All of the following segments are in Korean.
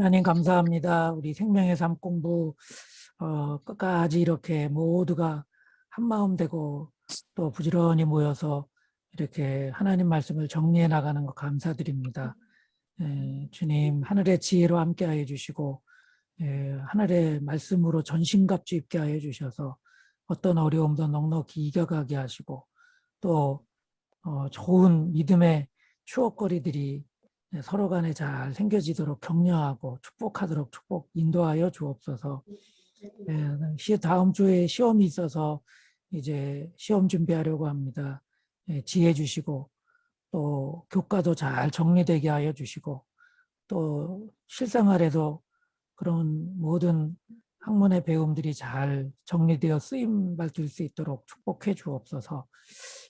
하나님 감사합니다. 우리 생명의 삶 공부 끝까지 이렇게 모두가 한마음 되고 또 부지런히 모여서 이렇게 하나님 말씀을 정리해 나가는 것 감사드립니다. 주님 하늘의 지혜로 함께하여 주시고 하늘의 말씀으로 전신갑주 입게 하여 주셔서 어떤 어려움도 넉넉히 이겨가게 하시고 또 좋은 믿음의 추억거리들이 서로 간에 잘 생겨지도록 격려하고 축복하도록 인도하여 주옵소서. 다음 주에 시험이 있어서 이제 시험 준비하려고 합니다. 지혜 주시고 또 교과도 잘 정리되게 하여 주시고 또 실생활에도 그런 모든 학문의 배움들이 잘 정리되어 쓰임 받을 수 있도록 축복해 주옵소서.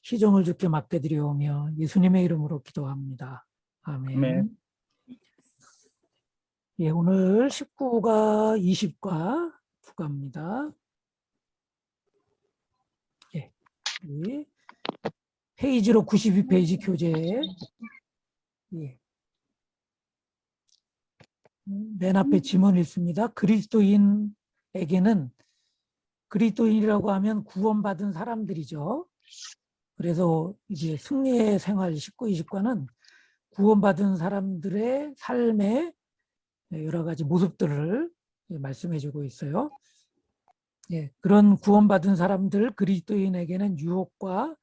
시종을 주께 맡겨드리오며 예수님의 이름으로 기도합니다. 아멘. 아멘. 예, 오늘 19과 20과 국가입니다. 예, 페이지로 92페이지 교재. 예. 맨 앞에 지문 읽습니다. 그리스도인에게는 그리스도인이라고 하면 구원받은 사람들이죠. 그래서 이제 승리의 생활 19, 20과는 구원받은 사람들의 삶의 여러 가지 모습들을 말씀해주고 있어요. 예, 그런 구원받은 사람들 그리스도인에게는 유혹과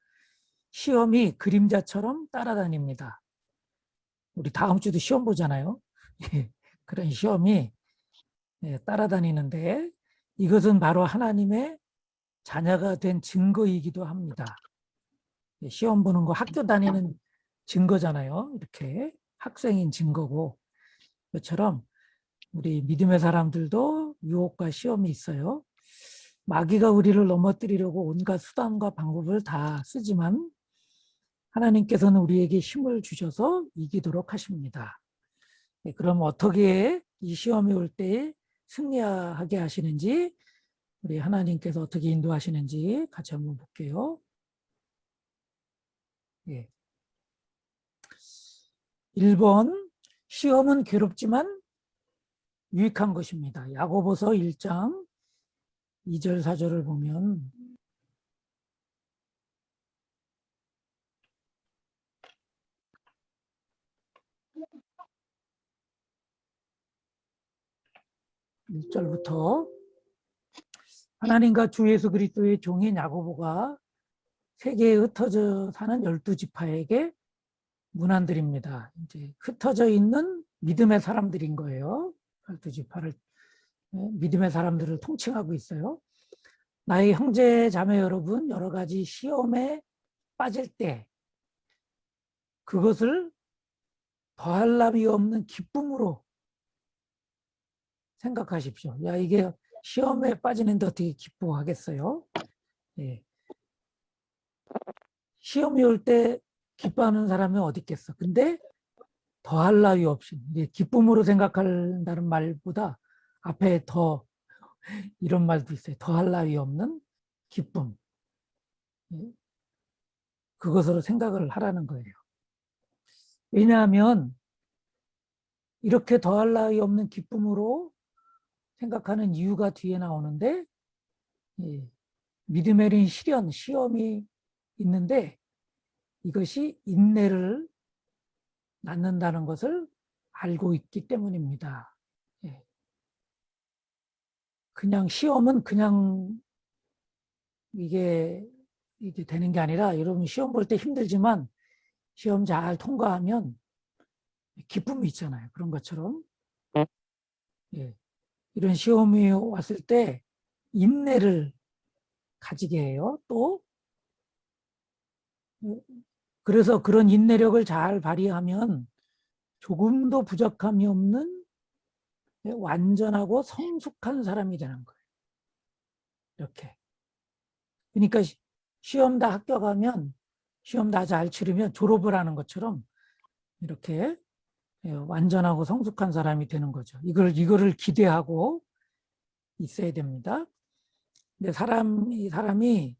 시험이 그림자처럼 따라다닙니다. 우리 다음 주도 시험 보잖아요. 예, 그런 시험이 따라다니는데 이것은 바로 하나님의 자녀가 된 증거이기도 합니다. 시험 보는 거 학교 다니는 증거잖아요. 이렇게 학생인 증거고 그처럼 우리 믿음의 사람들도 유혹과 시험이 있어요. 마귀가 우리를 넘어뜨리려고 온갖 수단과 방법을 다 쓰지만 하나님께서는 우리에게 힘을 주셔서 이기도록 하십니다. 그럼 어떻게 이 시험이 올 때 승리하게 하시는지 우리 하나님께서 어떻게 인도하시는지 같이 한번 볼게요. 예. 1번 시험은 괴롭지만 유익한 것입니다. 야고보서 1장 2절 4절을 보면 1절부터 하나님과 주 예수 그리스도의 종인 야고보가 세계에 흩어져 사는 12지파에게 문안드립니다. 이제 흩어져 있는 믿음의 사람들인 거예요. 12지파를 믿음의 사람들을 통칭하고 있어요. 나의 형제 자매 여러분, 여러 가지 시험에 빠질 때 그것을 더할 나위 없는 기쁨으로 생각하십시오. 야, 이게 시험에 빠지는데 어떻게 기뻐하겠어요? 예. 시험이 올 때 기뻐하는 사람이 어디 있겠어? 근데 더할 나위 없이 기쁨으로 생각한다는 말보다 앞에 더 이런 말도 있어요. 더할 나위 없는 기쁨. 예. 그것으로 생각을 하라는 거예요. 왜냐하면 이렇게 더할 나위 없는 기쁨으로 생각하는 이유가 뒤에 나오는데 예. 믿음의 어린 시련, 시험이 있는데 이것이 인내를 낳는다는 것을 알고 있기 때문입니다. 예. 그냥 시험은 그냥 이게 되는 게 아니라 여러분 시험 볼 때 힘들지만 시험 잘 통과하면 기쁨이 있잖아요. 그런 것처럼 예. 이런 시험이 왔을 때 인내를 가지게 해요. 또 그래서 그런 인내력을 잘 발휘하면 조금도 부족함이 없는 완전하고 성숙한 사람이 되는 거예요. 이렇게. 그러니까 시험 다 합격하면 시험 다 잘 치르면 졸업을 하는 것처럼 이렇게 완전하고 성숙한 사람이 되는 거죠. 이거를 기대하고 있어야 됩니다. 근데 사람이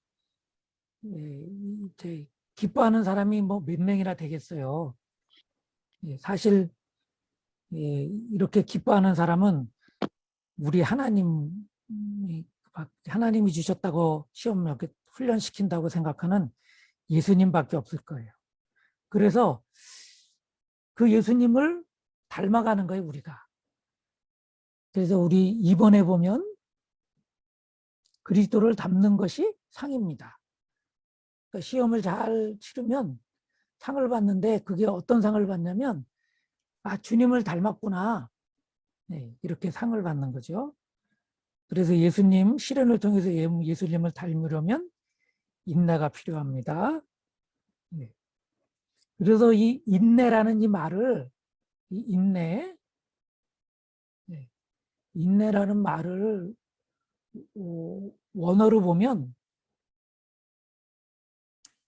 이제 기뻐하는 사람이 뭐 몇 명이나 되겠어요. 사실 예, 이렇게 기뻐하는 사람은 우리 하나님이 주셨다고 시험 이렇게 훈련시킨다고 생각하는 예수님밖에 없을 거예요. 그래서 그 예수님을 닮아가는 거예요, 우리가. 그래서 우리 이번에 보면 그리스도를 닮는 것이 상입니다. 그러니까 시험을 잘 치르면 상을 받는데 그게 어떤 상을 받냐면 주님을 닮았구나. 네, 이렇게 상을 받는 거죠. 그래서 예수님 시련을 통해서 예수님을 닮으려면 인내가 필요합니다. 네. 그래서 이 인내라는 이 말을 이 네, 인내라는 말을 원어로 보면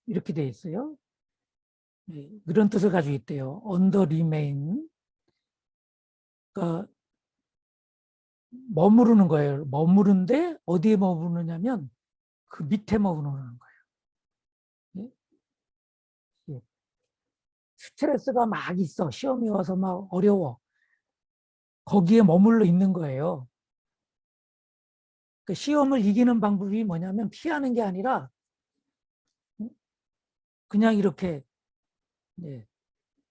이렇게 돼 있어요. 네, 그런 뜻을 가지고 있대요. under remain. 그러니까 머무르는 거예요. 머무른데 어디에 머무르냐면 그 밑에 머무르는 거예요. 네? 네. 스트레스가 막 있어. 시험이 와서 막 어려워. 거기에 머물러 있는 거예요. 그 시험을 이기는 방법이 뭐냐면 피하는 게 아니라 그냥 이렇게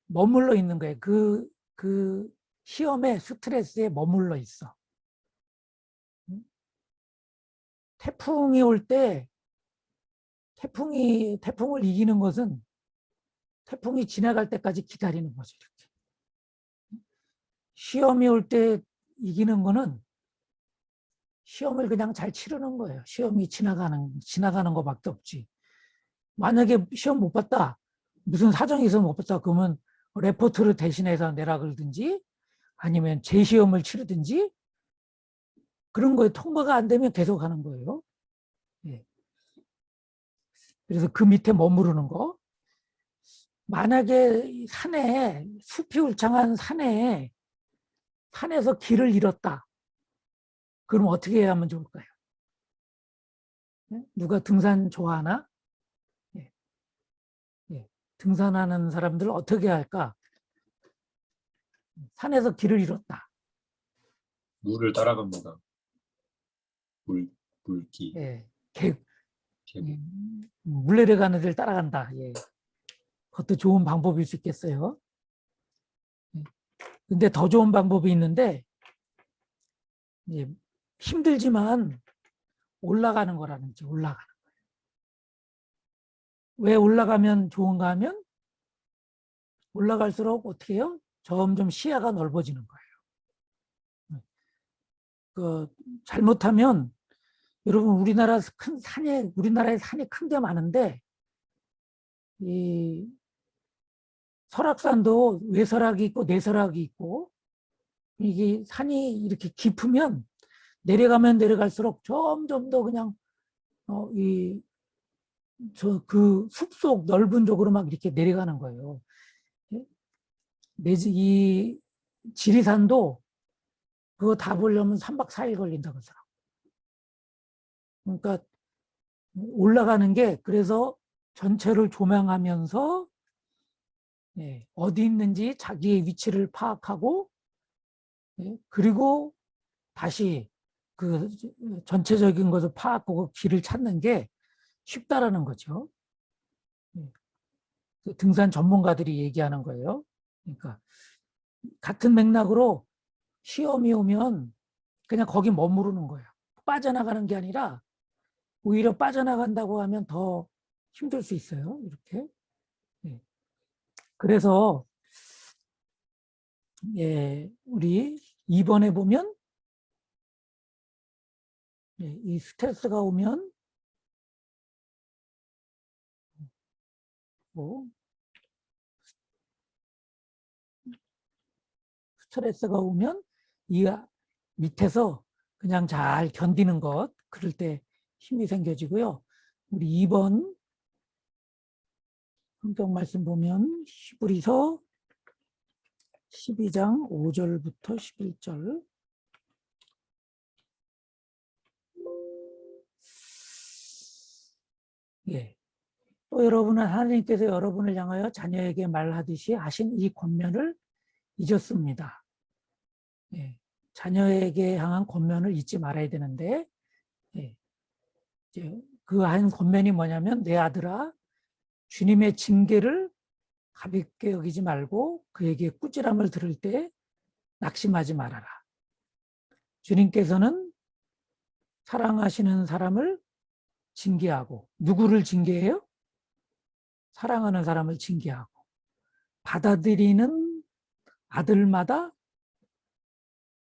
머물러 있는 거예요. 그 시험에 스트레스에 머물러 있어. 태풍이 올 때 태풍을 이기는 것은 태풍이 지나갈 때까지 기다리는 거죠. 이렇게. 시험이 올 때 이기는 거는 시험을 그냥 잘 치르는 거예요. 시험이 지나가는 것밖에 없지. 만약에 시험 못 봤다. 무슨 사정이 있어서 못 봤다. 그러면 레포트를 대신해서 내라 그러든지 아니면 재시험을 치르든지 그런 거에 통과가 안 되면 계속 하는 거예요. 예. 그래서 그 밑에 머무르는 거. 만약에 숲이 울창한 산에서 길을 잃었다. 그럼 어떻게 해야 하면 좋을까요? 예? 누가 등산 좋아하나? 예. 예. 등산하는 사람들 어떻게 할까? 산에서 길을 잃었다. 물을 따라갑니다. 물기. 예. 물 내려가는 데를 따라간다. 예. 그것도 좋은 방법일 수 있겠어요. 예. 근데 더 좋은 방법이 있는데 예. 힘들지만 올라가는 거라는 거죠. 올라가는. 왜 올라가면 좋은가 하면 올라갈수록 어떻게 해요? 점점 시야가 넓어지는 거예요. 잘못하면 여러분 우리나라에 산이 큰 게 많은데 이 설악산도 외설악이 있고 내설악이 있고 이게 산이 이렇게 깊으면 내려가면 내려갈수록 점점 더 그냥 그 숲속 넓은 쪽으로 막 이렇게 내려가는 거예요. 이 지리산도 그거 다 보려면 3박 4일 걸린다고 그러더라고요. 그러니까 올라가는 게 그래서 전체를 조명하면서 어디 있는지 자기의 위치를 파악하고 그리고 다시 그 전체적인 것을 파악하고 길을 찾는 게 쉽다라는 거죠. 등산 전문가들이 얘기하는 거예요. 그러니까 같은 맥락으로 시험이 오면 그냥 거기 머무르는 거예요. 빠져나가는 게 아니라 오히려 빠져나간다고 하면 더 힘들 수 있어요. 이렇게. 그래서 우리 2번에 보면 이 스트레스가 오면 이 밑에서 그냥 잘 견디는 것 그럴 때 힘이 생겨지고요. 우리 2번 성경 말씀 보면 히브리서 12장 5절부터 11절 또 여러분은 하나님께서 여러분을 향하여 자녀에게 말하듯이 하신 이 권면을 잊었습니다. 예, 자녀에게 향한 권면을 잊지 말아야 되는데, 예, 이제 그 한 권면이 뭐냐면, 내 아들아, 주님의 징계를 가볍게 여기지 말고 그에게 꾸지람을 들을 때 낙심하지 말아라. 주님께서는 사랑하시는 사람을 징계하고, 누구를 징계해요? 사랑하는 사람을 징계하고, 받아들이는 아들마다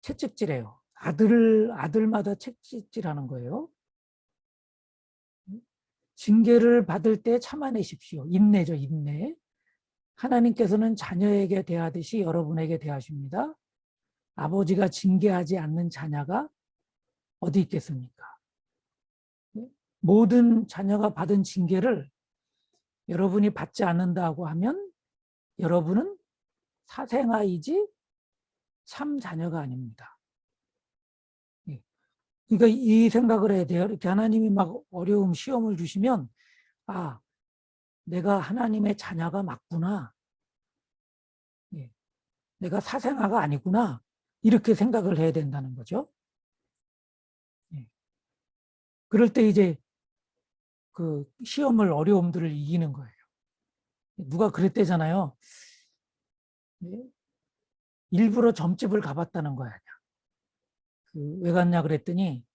채찍질해요. 아들마다 채찍질하는 거예요. 징계를 받을 때 참아내십시오. 인내죠, 인내. 하나님께서는 자녀에게 대하듯이 여러분에게 대하십니다. 아버지가 징계하지 않는 자녀가 어디 있겠습니까? 모든 자녀가 받은 징계를 여러분이 받지 않는다고 하면 여러분은 사생아이지 참 자녀가 아닙니다. 그러니까 이 생각을 해야 돼요. 이렇게 하나님이 막 어려움, 시험을 주시면, 아, 내가 하나님의 자녀가 맞구나. 내가 사생아가 아니구나. 이렇게 생각을 해야 된다는 거죠. 그럴 때 이제 그 시험을, 어려움들을 이기는 거예요. 누가 그랬대잖아요. 일부러 점집을 가봤다는 거야. 왜 갔냐 그랬더니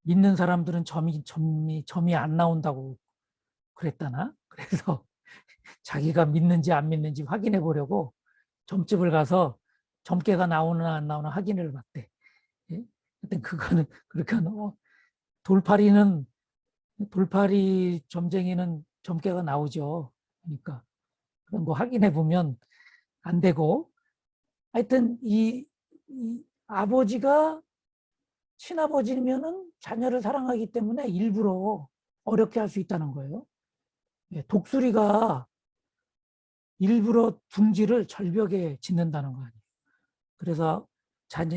믿는 사람들은 점이 안 나온다고 그랬다나? 그래서 자기가 믿는지 안 믿는지 확인해 보려고 점집을 가서 점괘가 나오나 안 나오나 확인을 봤대. 하여튼 그거는 그렇게 돌팔이 점쟁이는 점괘가 나오죠. 그러니까 그런 거 확인해 보면 안 되고, 하여튼 이 아버지가 친아버지면은 자녀를 사랑하기 때문에 일부러 어렵게 할 수 있다는 거예요. 독수리가 일부러 둥지를 절벽에 짓는다는 거 아니에요. 그래서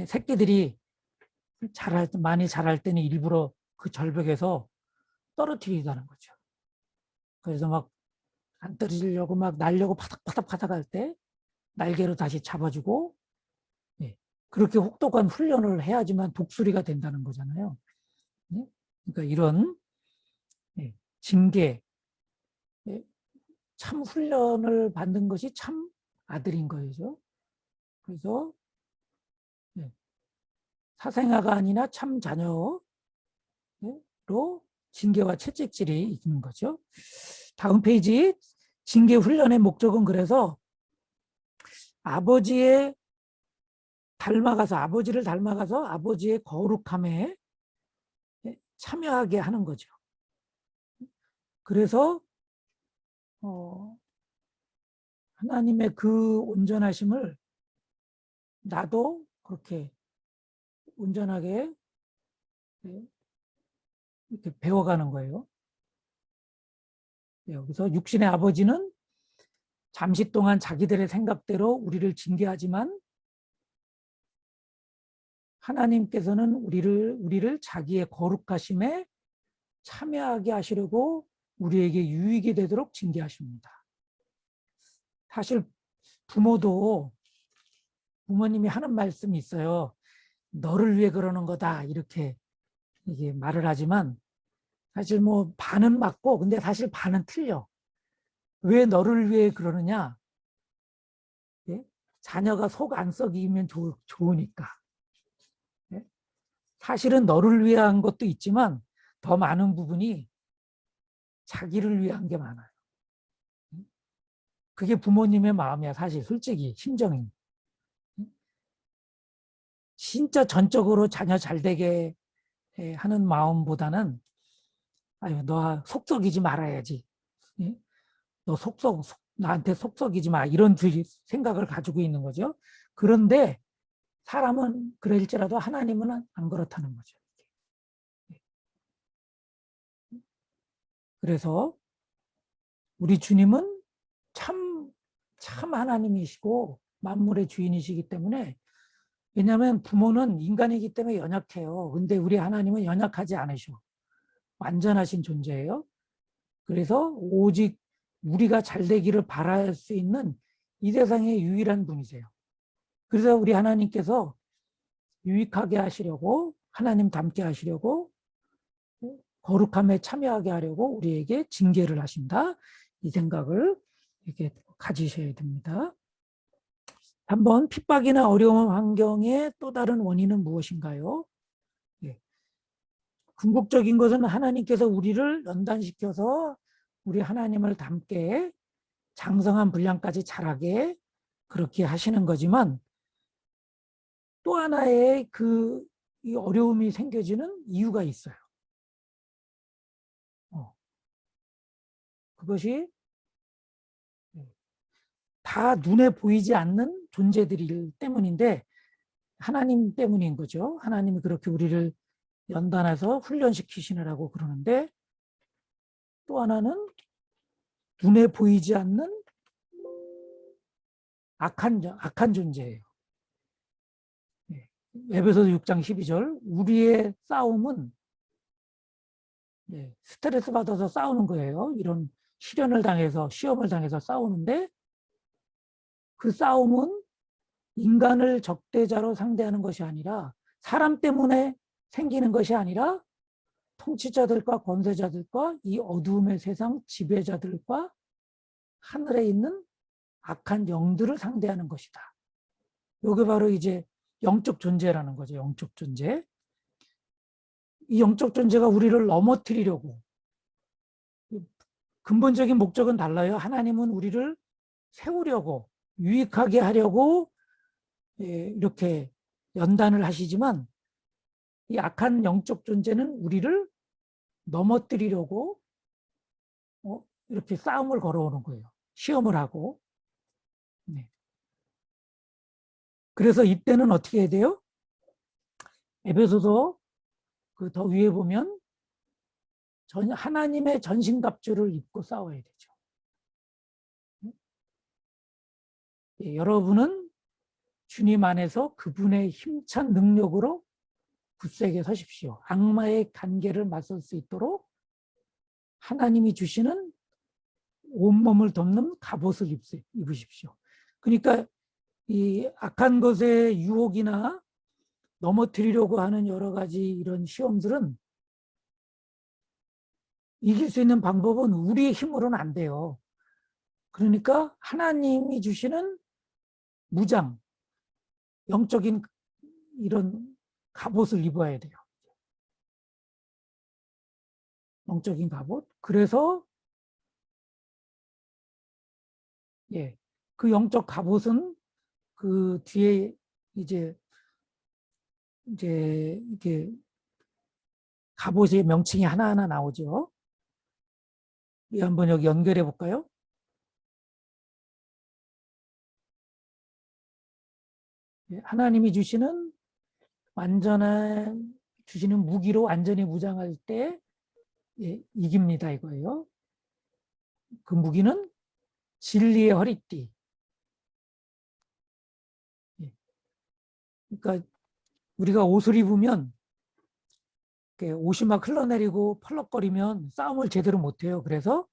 새끼들이 많이 자랄 때는 일부러 그 절벽에서 떨어뜨리다는 거죠. 그래서 막 안 떨어지려고 막 날려고 파닥파닥 할 때 날개로 다시 잡아주고, 그렇게 혹독한 훈련을 해야지만 독수리가 된다는 거잖아요. 그러니까 이런 징계, 참 훈련을 받는 것이 참 아들인 거죠. 그래서 사생아가 아니라 참 자녀로 징계와 채찍질이 있는 거죠. 다음 페이지, 징계 훈련의 목적은 그래서 아버지를 닮아가서 아버지의 거룩함에 참여하게 하는 거죠. 그래서 하나님의 그 온전하심을 나도 그렇게 온전하게 이렇게 배워가는 거예요. 여기서 육신의 아버지는 잠시 동안 자기들의 생각대로 우리를 징계하지만 하나님께서는 우리를 자기의 거룩하심에 참여하게 하시려고 우리에게 유익이 되도록 징계하십니다. 사실 부모님이 하는 말씀이 있어요. 너를 위해 그러는 거다 이렇게 이게 말을 하지만 사실 뭐 반은 맞고 근데 사실 반은 틀려. 왜 너를 위해 그러느냐? 자녀가 속 안 썩이면 좋으니까. 사실은 너를 위한 것도 있지만 더 많은 부분이 자기를 위한 게 많아요. 그게 부모님의 마음이야, 사실 솔직히 심정이. 진짜 전적으로 자녀 잘 되게 하는 마음보다는 아유, 너 속썩이지 말아야지. 너 나한테 속썩이지 마. 이런 생각을 가지고 있는 거죠. 그런데 사람은 그럴지라도 하나님은 안 그렇다는 거죠. 그래서 우리 주님은 참 하나님이시고 만물의 주인이시기 때문에, 왜냐하면 부모는 인간이기 때문에 연약해요. 근데 우리 하나님은 연약하지 않으셔. 완전하신 존재예요. 그래서 오직 우리가 잘 되기를 바랄 수 있는 이 세상의 유일한 분이세요. 그래서 우리 하나님께서 유익하게 하시려고, 하나님 닮게 하시려고, 거룩함에 참여하게 하려고 우리에게 징계를 하신다. 이 생각을 이렇게 가지셔야 됩니다. 한번 핍박이나 어려운 환경의 또 다른 원인은 무엇인가요? 예. 궁극적인 것은 하나님께서 우리를 연단시켜서 우리 하나님을 닮게 장성한 분량까지 자라게 그렇게 하시는 거지만 또 하나의 이 어려움이 생겨지는 이유가 있어요. 그것이 다 눈에 보이지 않는 존재들이기 때문인데 하나님 때문인 거죠. 하나님이 그렇게 우리를 연단해서 훈련시키시느라고 그러는데 또 하나는 눈에 보이지 않는 악한 존재예요. 에베소서 6장 12절 우리의 싸움은 스트레스 받아서 싸우는 거예요. 이런 시련을 당해서 시험을 당해서 싸우는데 그 싸움은 인간을 적대자로 상대하는 것이 아니라 사람 때문에 생기는 것이 아니라 통치자들과 권세자들과 이 어두움의 세상 지배자들과 하늘에 있는 악한 영들을 상대하는 것이다. 이게 바로 이제 영적 존재라는 거죠. 영적 존재. 이 영적 존재가 우리를 넘어뜨리려고 근본적인 목적은 달라요. 하나님은 우리를 세우려고 유익하게 하려고 이렇게 연단을 하시지만 이 악한 영적 존재는 우리를 넘어뜨리려고 이렇게 싸움을 걸어오는 거예요. 시험을 하고. 네. 그래서 이때는 어떻게 해야 돼요? 에베소서 그 더 위에 보면 하나님의 전신갑주를 입고 싸워야 되죠. 여러분은 주님 안에서 그분의 힘찬 능력으로 굳세게 서십시오. 악마의 간계를 맞설 수 있도록 하나님이 주시는 온몸을 덮는 갑옷을 입으십시오. 그러니까 이 악한 것의 유혹이나 넘어뜨리려고 하는 여러 가지 이런 시험들은 이길 수 있는 방법은 우리의 힘으로는 안 돼요. 그러니까 하나님이 주시는 무장, 영적인 이런 갑옷을 입어야 돼요. 영적인 갑옷. 그래서 그 영적 갑옷은 그 뒤에 이제 이게 갑옷의 명칭이 하나하나 나오죠. 한번 여기 연결해 볼까요? 하나님이 주시는 주시는 무기로 완전히 무장할 때 이깁니다 이거예요. 그 무기는 진리의 허리띠. 그러니까 우리가 옷을 입으면 옷이 막 흘러내리고 펄럭거리면 싸움을 제대로 못해요. 그래서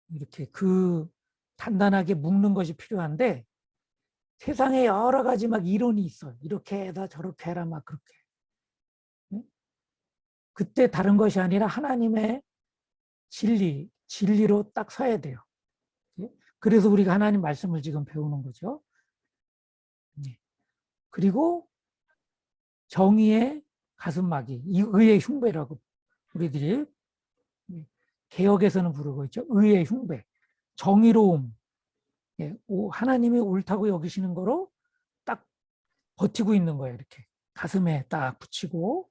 이렇게 단단하게 묶는 것이 필요한데 세상에 여러 가지 막 이론이 있어요. 이렇게 해라 저렇게 해라 막 그렇게. 그때 다른 것이 아니라 하나님의 진리로 딱 서야 돼요. 그래서 우리가 하나님 말씀을 지금 배우는 거죠. 그리고 정의의 가슴막이, 의의 흉배라고 우리들이 개역에서는 부르고 있죠. 의의 흉배, 정의로움, 하나님이 옳다고 여기시는 거로 딱 버티고 있는 거예요. 이렇게 가슴에 딱 붙이고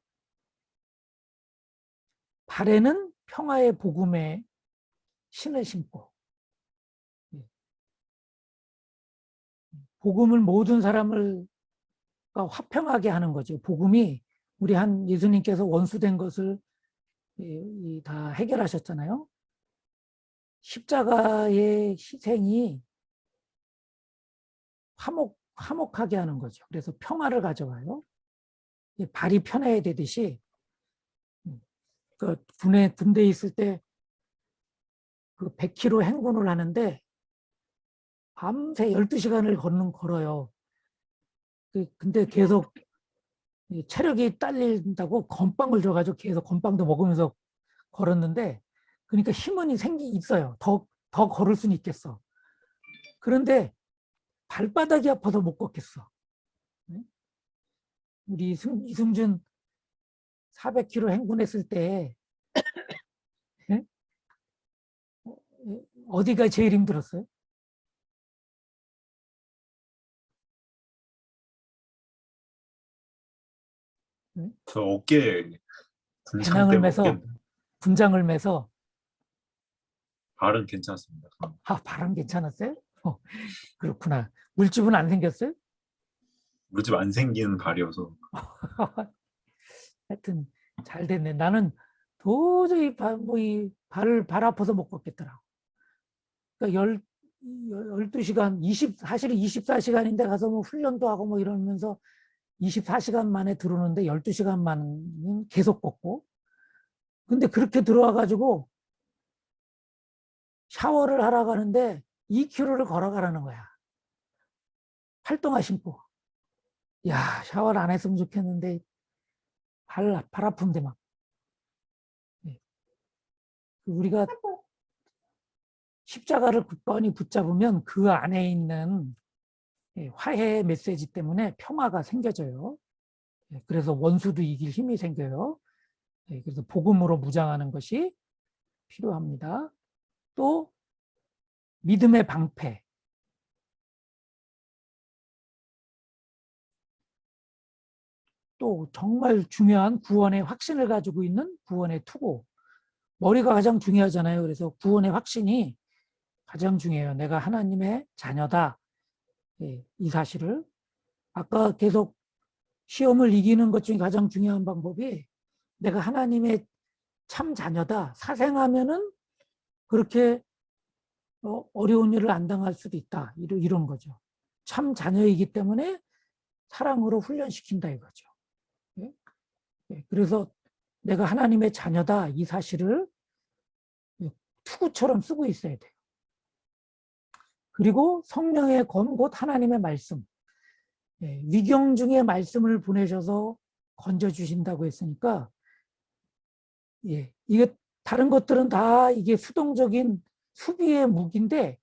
발에는 평화의 복음의 신을 신고 복음을 모든 사람을 화평하게 하는 거죠. 복음이 우리 예수님께서 원수된 것을 다 해결하셨잖아요. 십자가의 희생이 화목하게 하는 거죠. 그래서 평화를 가져와요. 발이 편해야 되듯이 그 군대에 있을 때 그 100km 행군을 하는데 밤새 12시간을 걸어요. 근데 계속 이 체력이 딸린다고 건빵을 줘가지고 계속 건빵도 먹으면서 걸었는데, 그러니까 힘은 있어요. 더 걸을 수는 있겠어. 그런데 발바닥이 아파서 못 걷겠어. 네? 우리 이승준 400km 행군했을 때 예? 어디가 제일 힘들었어요? 네? 저 어깨 분장 배낭을 때문에 매서 어깨 분장을 매서. 발은 괜찮습니다. 발은 괜찮았어요? 어, 그렇구나. 물집은 안 생겼어요? 물집 안 생기는 발이어서 하여튼 잘 됐네. 나는 도저히 발 아파서 못 걷겠더라고. 그러니까 12시간, 사실은 24시간인데 가서 뭐 훈련도 하고 뭐 이러면서 24시간 만에 들어오는데 12시간만은 계속 걷고. 근데 그렇게 들어와가지고 샤워를 하러 가는데 2km를 걸어가라는 거야. 팔동화 신고. 야, 샤워를 안 했으면 좋겠는데 발 아픈데 막. 예. 우리가 십자가를 굳건히 붙잡으면 그 안에 있는 화해 메시지 때문에 평화가 생겨져요. 그래서 원수도 이길 힘이 생겨요. 그래서 복음으로 무장하는 것이 필요합니다. 또 믿음의 방패. 또 정말 중요한 구원의 확신을 가지고 있는 구원의 투구. 머리가 가장 중요하잖아요. 그래서 구원의 확신이 가장 중요해요. 내가 하나님의 자녀다. 이 사실을. 아까 계속 시험을 이기는 것 중에 가장 중요한 방법이 내가 하나님의 참 자녀다. 사생하면은 그렇게 어려운 일을 안 당할 수도 있다. 이런 거죠. 참 자녀이기 때문에 사랑으로 훈련시킨다 이거죠. 그래서 내가 하나님의 자녀다. 이 사실을 투구처럼 쓰고 있어야 돼요. 그리고 성령의 검, 곧 하나님의 말씀. 위경 중에 말씀을 보내셔서 건져주신다고 했으니까, 이게 다른 것들은 다 이게 수동적인 수비의 무기인데,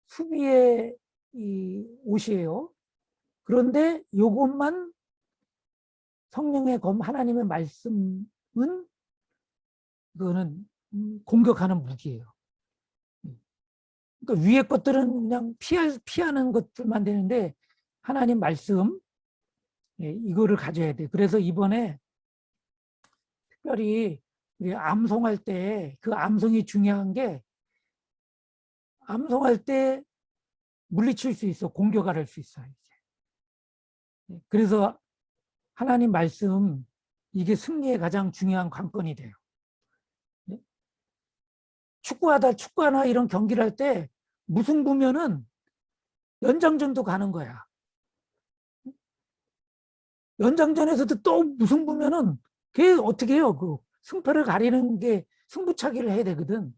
수비의 이 옷이에요. 그런데 이것만 성령의 검, 하나님의 말씀은 그거는 공격하는 무기예요. 그러니까 위에 것들은 그냥 피하는 것들만 되는데 하나님 말씀 이거를 가져야 돼. 그래서 이번에 특별히 우리 암송할 때 그 암송이 중요한 게 암송할 때 물리칠 수 있어. 공격할 수 있어. 그래서 하나님 말씀 이게 승리의 가장 중요한 관건이 돼요. 축구나 이런 경기를 할 때 무승부면은 연장전도 가는 거야. 연장전에서도 또 무승부면은 그게 어떻게 해요? 그 승패를 가리는 게 승부차기를 해야 되거든.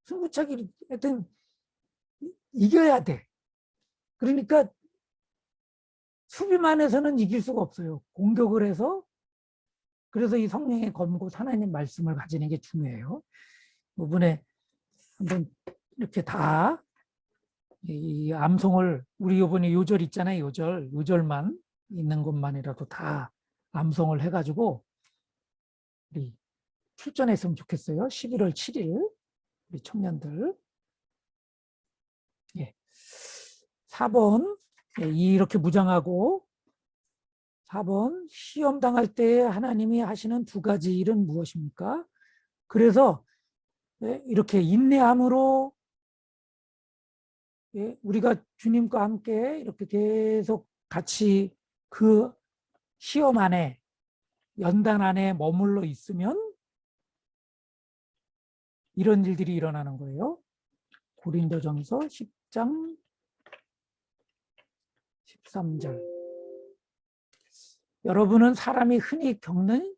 승부차기를 하여튼 이겨야 돼. 그러니까 수비만 해서는 이길 수가 없어요. 공격을 해서. 그래서 이 성령의 검고 하나님 말씀을 가지는 게 중요해요. 이번에 한번 이렇게 다 이 암송을 우리 이번에 요절 있잖아요. 요절만 있는 것만이라도 다 암송을 해가지고 우리 출전했으면 좋겠어요. 11월 7일 우리 청년들. 예. 4번 이렇게 무장하고 4번 시험 당할 때 하나님이 하시는 두 가지 일은 무엇입니까? 그래서 이렇게 인내함으로 우리가 주님과 함께 이렇게 계속 같이 그 시험 안에 연단 안에 머물러 있으면 이런 일들이 일어나는 거예요. 고린도전서 10장 13절. 여러분은 사람이 흔히 겪는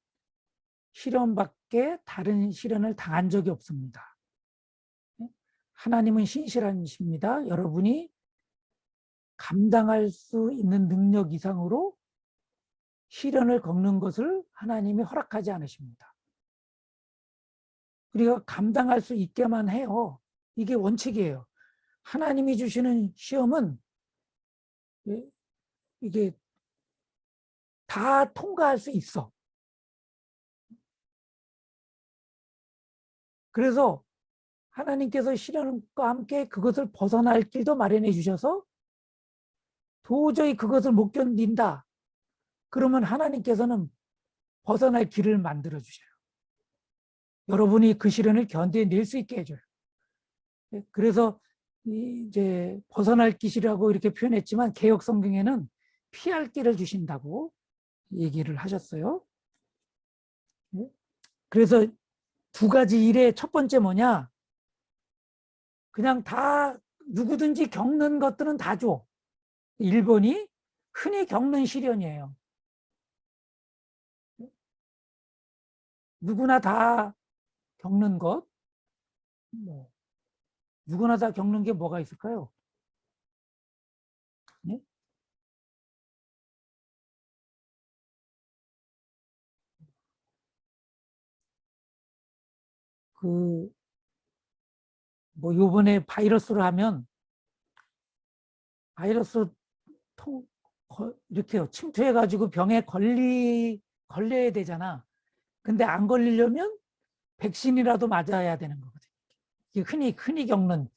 시련밖에 다른 시련을 당한 적이 없습니다. 하나님은 신실하십니다. 여러분이 감당할 수 있는 능력 이상으로 시련을 겪는 것을 하나님이 허락하지 않으십니다. 우리가 감당할 수 있게만 해요. 이게 원칙이에요. 하나님이 주시는 시험은 이게 다 통과할 수 있어. 그래서 하나님께서 시련과 함께 그것을 벗어날 길도 마련해 주셔서 도저히 그것을 못 견딘다. 그러면 하나님께서는 벗어날 길을 만들어 주셔요. 여러분이 그 시련을 견뎌낼 수 있게 해줘요. 그래서 이제 벗어날 길이라고 이렇게 표현했지만 개역 성경에는 피할 길을 주신다고 얘기를 하셨어요. 그래서 두 가지 일의 첫 번째 뭐냐? 그냥 다 누구든지 겪는 것들은 다 줘. 1번이 흔히 겪는 시련이에요. 누구나 다 겪는 것, 뭐 누구나 다 겪는 게 뭐가 있을까요? 네? 뭐 요번에 바이러스로 하면 바이러스 이렇게 침투해가지고 병에 걸려야 되잖아. 근데 안 걸리려면 백신이라도 맞아야 되는 거거든요. 이게 흔히 겪는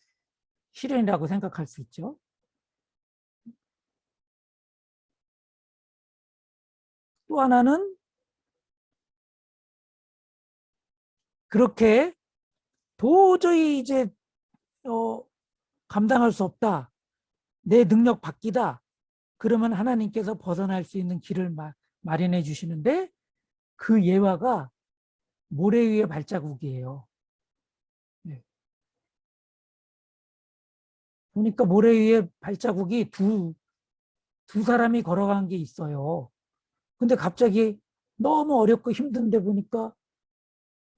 시련이라고 생각할 수 있죠. 또 하나는 그렇게 도저히 이제 감당할 수 없다. 내 능력 밖이다. 그러면 하나님께서 벗어날 수 있는 길을 마련해 주시는데 그 예화가 모래 위의 발자국이에요. 네. 보니까 모래 위에 발자국이 두 사람이 걸어간 게 있어요. 근데 갑자기 너무 어렵고 힘든데 보니까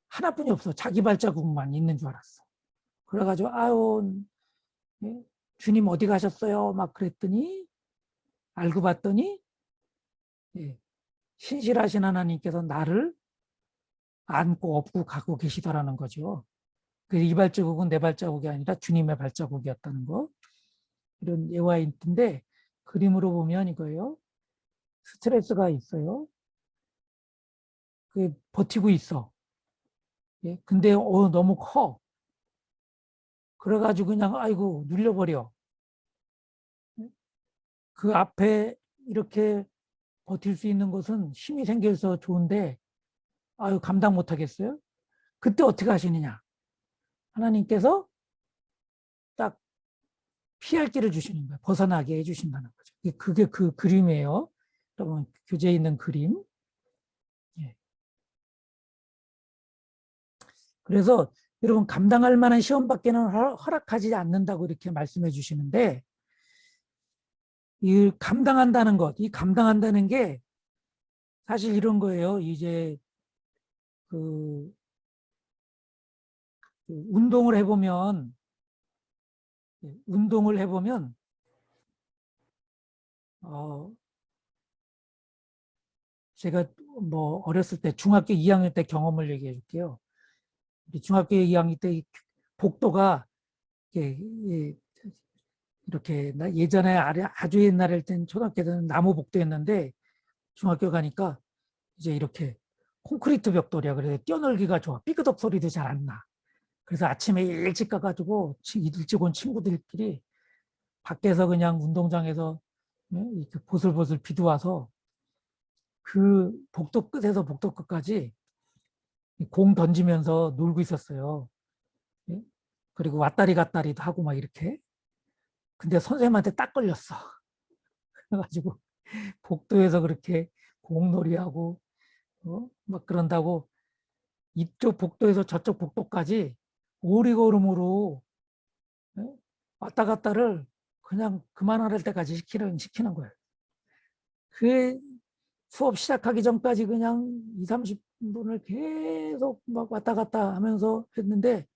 하나뿐이 없어. 자기 발자국만 있는 줄 알았어. 그래가지고 아유 주님 어디 가셨어요? 막 그랬더니 알고 봤더니 신실하신 하나님께서 나를 안고 업고 가고 계시더라는 거죠. 이 발자국은 내 발자국이 아니라 주님의 발자국이었다는 거. 이런 예화인데 그림으로 보면 이거예요. 스트레스가 있어요. 버티고 있어. 근데 너무 커. 그래가지고 그냥 아이고 눌려버려. 그 앞에 이렇게 버틸 수 있는 것은 힘이 생겨서 좋은데 아유 감당 못하겠어요. 그때 어떻게 하시느냐. 하나님께서 딱 피할 길을 주시는 거예요. 벗어나게 해주신다는 거죠. 그게 그 그림이에요. 여러분 교재에 있는 그림. 그래서 여러분 감당할 만한 시험밖에는 허락하지 않는다고 이렇게 말씀해 주시는데 이 감당한다는 것, 이 감당한다는 게 사실 이런 거예요. 이제 그 운동을 해보면 제가 뭐 어렸을 때 중학교 2학년 때 경험을 얘기해 줄게요. 중학교 2학년 때 복도가 이렇게 예전에 아주 옛날에 땐 초등학교 때는 나무 복도였는데 중학교 가니까 이제 이렇게 콘크리트 벽돌이야. 그래서 뛰어놀기가 좋아. 삐그덕 소리도 잘 안 나. 그래서 아침에 일찍 가가지고 일찍 온 친구들끼리 밖에서 그냥 운동장에서 이렇게 보슬보슬 비도와서 그 복도 끝에서 복도 끝까지 공 던지면서 놀고 있었어요. 그리고 왔다리 갔다리도 하고 막 이렇게. 근데 선생님한테 딱 걸렸어. 그래가지고 복도에서 그렇게 공놀이하고 막 그런다고 이쪽 복도에서 저쪽 복도까지 오리걸음으로 왔다 갔다를 그냥 그만할 때까지 시키는 거예요. 그 수업 시작하기 전까지 그냥 2, 30분을 계속 막 왔다 갔다 하면서 했는데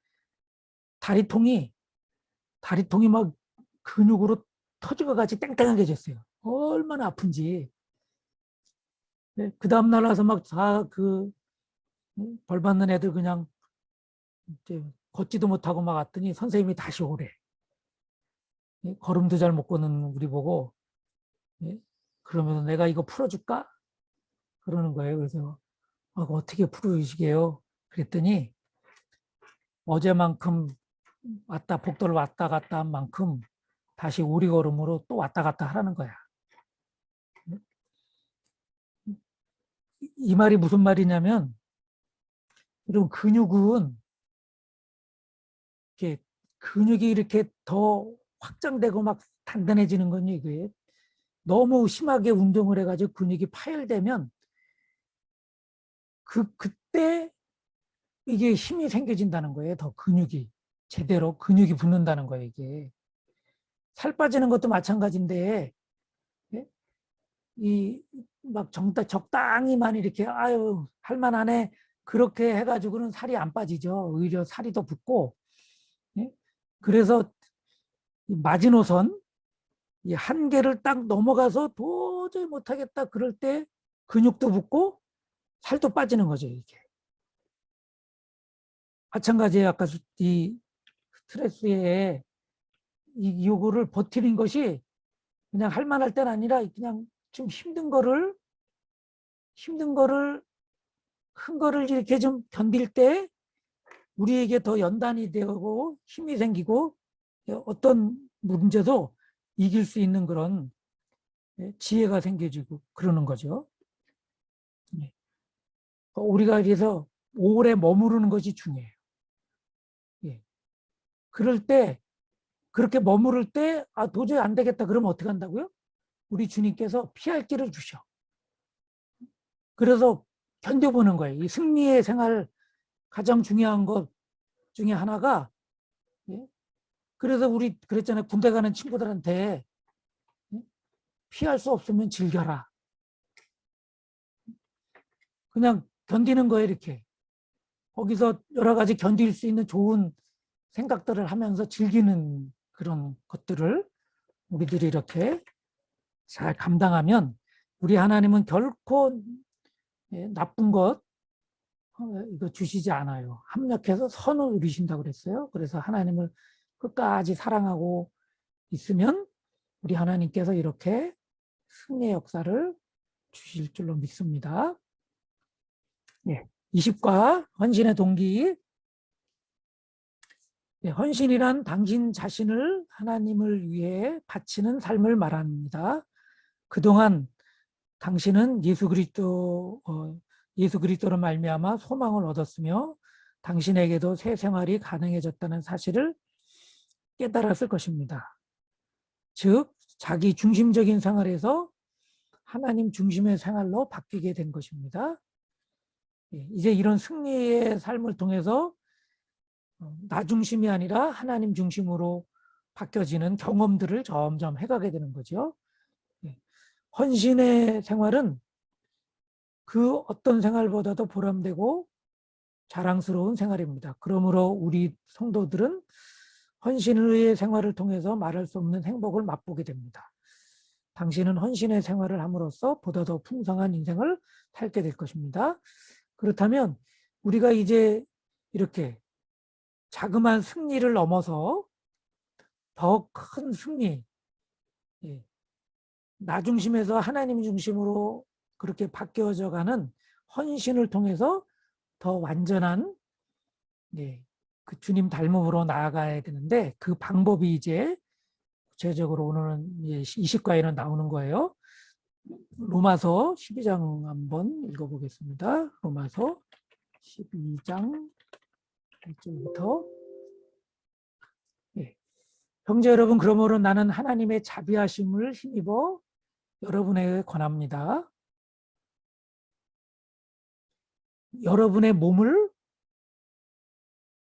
다리통이 막 근육으로 터지고 같이 땡땡하게 졌어요. 얼마나 아픈지. 그 다음날 와서 막 다 그 벌 받는 애들 그냥 이제 걷지도 못하고 막 왔더니 선생님이 다시 오래. 걸음도 잘 못 걷는 우리 보고, 그러면 내가 이거 풀어줄까? 그러는 거예요. 그래서 어떻게 풀으시게요? 그랬더니 어제만큼 복도를 왔다 갔다 한 만큼 다시 오리걸음으로 또 왔다 갔다 하라는 거야. 이 말이 무슨 말이냐면, 이런 근육은 이렇게 근육이 이렇게 더 확장되고 막 단단해지는 건 이게 너무 심하게 운동을 해가지고 근육이 파열되면 그때 이게 힘이 생겨진다는 거예요. 더 근육이 제대로 근육이 붙는다는 거예요. 이게 살 빠지는 것도 마찬가지인데, 예? 이 막 적당히만 이렇게 아유 할만하네 그렇게 해가지고는 살이 안 빠지죠. 오히려 살이 더 붙고, 예? 그래서 이 마지노선 이 한계를 딱 넘어가서 도저히 못하겠다 그럴 때 근육도 붙고 살도 빠지는 거죠. 이게 마찬가지예요. 아까 이 스트레스에 이 요구를 버티는 것이 그냥 할 만할 때는 아니라 그냥 좀 힘든 거를 큰 거를 이렇게 좀 견딜 때 우리에게 더 연단이 되고 힘이 생기고 어떤 문제도 이길 수 있는 그런 지혜가 생겨지고 그러는 거죠. 우리가 그래서 오래 머무르는 것이 중요해요. 그럴 때 그렇게 머무를 때 도저히 안 되겠다 그러면 어떻게 한다고요? 우리 주님께서 피할 길을 주셔. 그래서 견뎌보는 거예요. 이 승리의 생활 가장 중요한 것 중에 하나가, 그래서 우리 그랬잖아요. 군대 가는 친구들한테 피할 수 없으면 즐겨라. 그냥 견디는 거예요. 이렇게 거기서 여러 가지 견딜 수 있는 좋은 생각들을 하면서 즐기는 그런 것들을 우리들이 이렇게 잘 감당하면 우리 하나님은 결코 나쁜 것 이거 주시지 않아요. 합력해서 선을 이루신다고 그랬어요. 그래서 하나님을 끝까지 사랑하고 있으면 우리 하나님께서 이렇게 승리의 역사를 주실 줄로 믿습니다. 20과 헌신의 동기. 헌신이란 당신 자신을 하나님을 위해 바치는 삶을 말합니다. 그동안 당신은 예수 그리스도로 말미암아 소망을 얻었으며 당신에게도 새 생활이 가능해졌다는 사실을 깨달았을 것입니다. 즉 자기 중심적인 생활에서 하나님 중심의 생활로 바뀌게 된 것입니다. 이제 이런 승리의 삶을 통해서 나 중심이 아니라 하나님 중심으로 바뀌어지는 경험들을 점점 해가게 되는 거죠. 헌신의 생활은 그 어떤 생활보다도 보람되고 자랑스러운 생활입니다. 그러므로 우리 성도들은 헌신의 생활을 통해서 말할 수 없는 행복을 맛보게 됩니다. 당신은 헌신의 생활을 함으로써 보다 더 풍성한 인생을 살게 될 것입니다. 그렇다면 우리가 이제 이렇게 자그마한 승리를 넘어서 더 큰 승리, 나 중심에서 하나님 중심으로 그렇게 바뀌어져 가는 헌신을 통해서 더 완전한 그 주님 닮음으로 나아가야 되는데 그 방법이 이제 구체적으로 오늘은 20과에는 나오는 거예요. 로마서 12장 한번 읽어보겠습니다. 로마서 12장 1절부터. 형제 여러분, 그러므로 나는 하나님의 자비하심을 힘입어 여러분에게 권합니다. 여러분의 몸을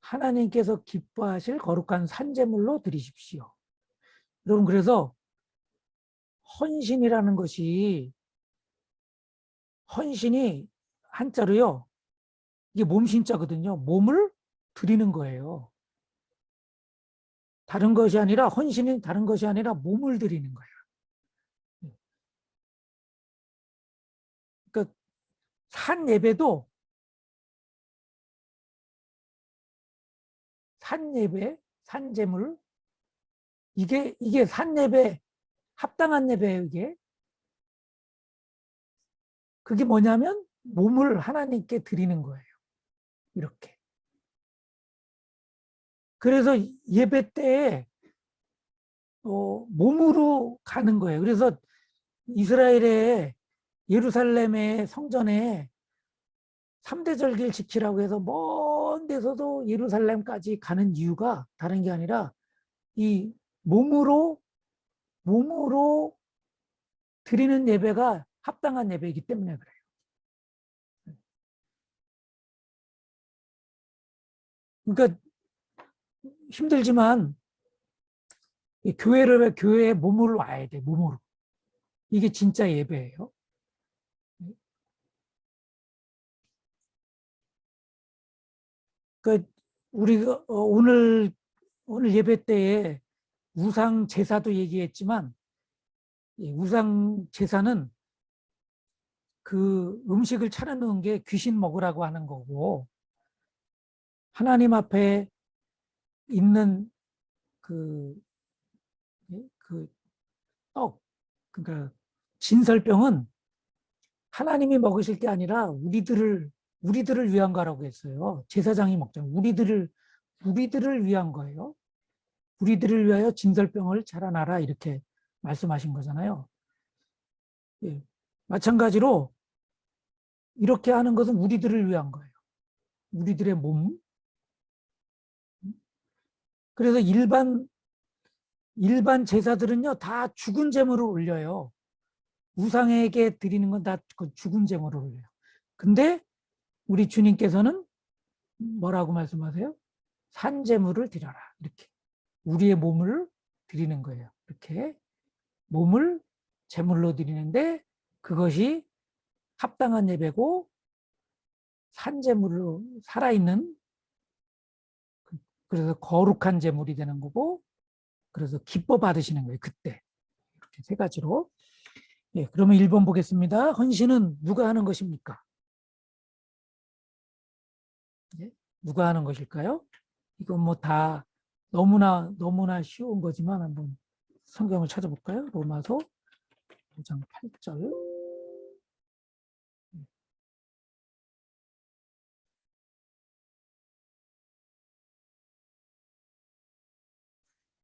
하나님께서 기뻐하실 거룩한 산제물로 드리십시오. 여러분, 그래서 헌신이라는 것이 헌신이 한자로요. 이게 몸신자거든요. 몸을 드리는 거예요. 다른 것이 아니라 헌신이 다른 것이 아니라 몸을 드리는 거예요. 그러니까 산 예배도 산 예배, 산 제물 이게 산 예배 합당한 예배예요, 이게. 그게 뭐냐면 몸을 하나님께 드리는 거예요. 이렇게. 그래서 예배 때에 몸으로 가는 거예요. 그래서 이스라엘의 예루살렘의 성전에 3대 절기를 지키라고 해서 먼 데서도 예루살렘까지 가는 이유가 다른 게 아니라 이 몸으로 드리는 예배가 합당한 예배이기 때문에 그래요. 그러니까 힘들지만 교회에 몸으로 와야 돼. 몸으로. 이게 진짜 예배예요. 그러니까 우리가 오늘 예배 때에 우상 제사도 얘기했지만 우상 제사는 그 음식을 차려놓은 게 귀신 먹으라고 하는 거고, 하나님 앞에 있는 그 떡, 그러니까 진설병은 하나님이 먹으실 게 아니라 우리들을 위한 거라고 했어요. 제사장이 먹잖아요. 우리들을 위한 거예요. 우리들을 위하여 진설병을 차려놔라 이렇게 말씀하신 거잖아요. 예. 마찬가지로 이렇게 하는 것은 우리들을 위한 거예요. 우리들의 몸. 그래서 일반 제사들은요, 다 죽은 제물을 올려요. 우상에게 드리는 건 다 죽은 제물을 올려요. 근데 우리 주님께서는 뭐라고 말씀하세요? 산 제물을 드려라. 이렇게. 우리의 몸을 드리는 거예요. 이렇게. 몸을 제물로 드리는데 그것이 합당한 예배고 산 제물로 살아있는, 그래서 거룩한 제물이 되는 거고, 그래서 기뻐 받으시는 거예요. 그때. 이렇게 세 가지로. 예, 그러면 1번 보겠습니다. 헌신은 누가 하는 것입니까? 예, 누가 하는 것일까요? 이건 뭐 다 너무나 쉬운 거지만 한번 성경을 찾아볼까요? 로마서 5장 8절.